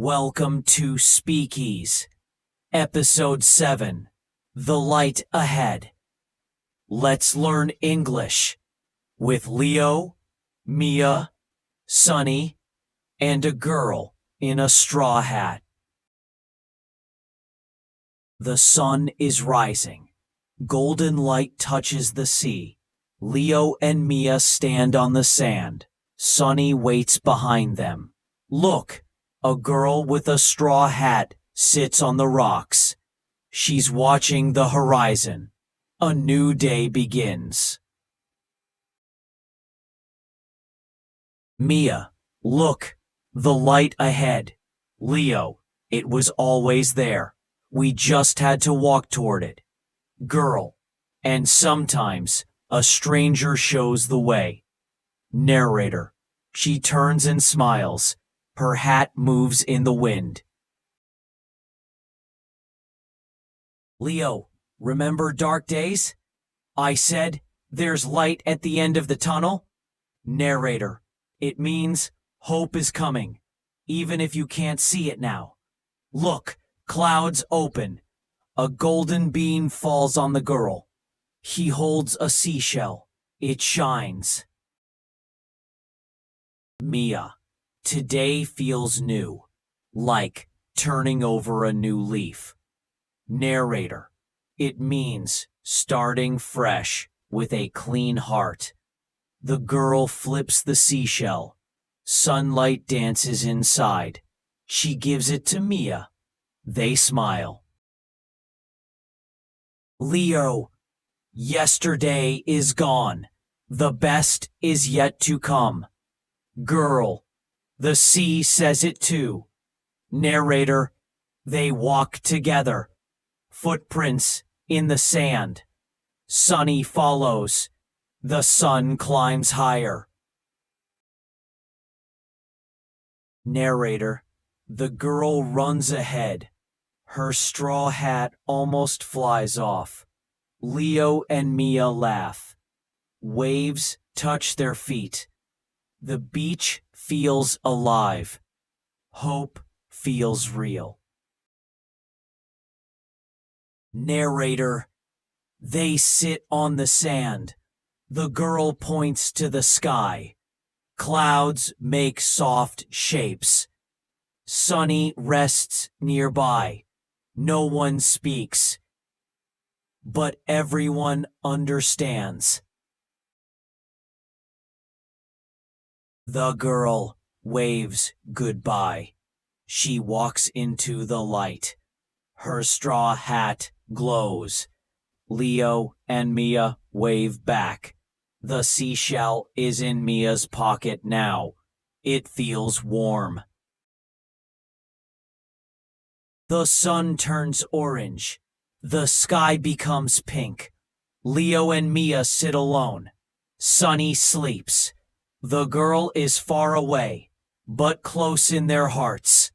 Welcome to Speakeasy, Episode 7, The Light Ahead. Let's learn English with Leo, Mia, Sunny, and a girl in a straw hat. The sun is rising. Golden light touches the sea. Leo and Mia stand on the sand. Sunny waits behind them. Look! A girl with a straw hat sits on the rocks. She's watching the horizon. A new day begins. Mia, look, the light ahead. Leo, it was always there. We just had to walk toward it. Girl, and sometimes a stranger shows the way. Narrator, she turns and smiles. Her hat moves in the wind. Leo, remember dark days? I said, there's light at the end of the tunnel. Narrator, it means hope is coming, even if you can't see it now. Look, clouds open. A golden beam falls on the girl. He holds a seashell. It shines. Mia. Today feels new, like turning over a new leaf. Narrator, it means starting fresh with a clean heart. The girl flips the seashell. Sunlight dances inside. She gives it to Mia. They smile. Leo, yesterday is gone. The best is yet to come. Girl, the sea says it too. Narrator, they walk together. Footprints in the sand. Sunny follows. The sun climbs higher. Narrator, the girl runs ahead. Her straw hat almost flies off. Leo and Mia laugh. Waves touch their feet. The beach feels alive. Hope feels real. Narrator, they sit on the sand. The girl points to the sky. Clouds make soft shapes. Sunny rests nearby. No one speaks, but everyone understands. The girl waves goodbye. She walks into the light. Her straw hat glows. Leo and Mia wave back. The seashell is in Mia's pocket now. It feels warm. The sun turns orange. The sky becomes pink. Leo and Mia sit alone. Sunny sleeps. The girl is far away, but close in their hearts.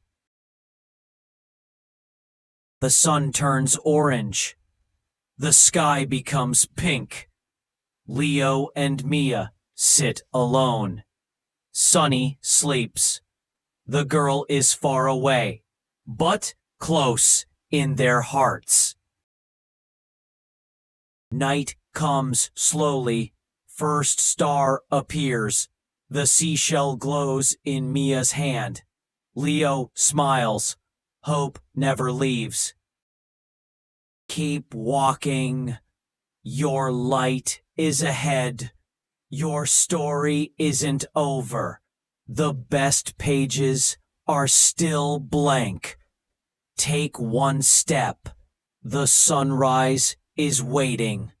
The sun turns orange. The sky becomes pink. Leo and Mia sit alone. Sunny sleeps. The girl is far away, but close in their hearts. Night comes slowly. First star appears. The seashell glows in Mia's hand. Leo smiles. Hope never leaves. Keep walking. Your light is ahead. Your story isn't over. The best pages are still blank. Take one step. The sunrise is waiting.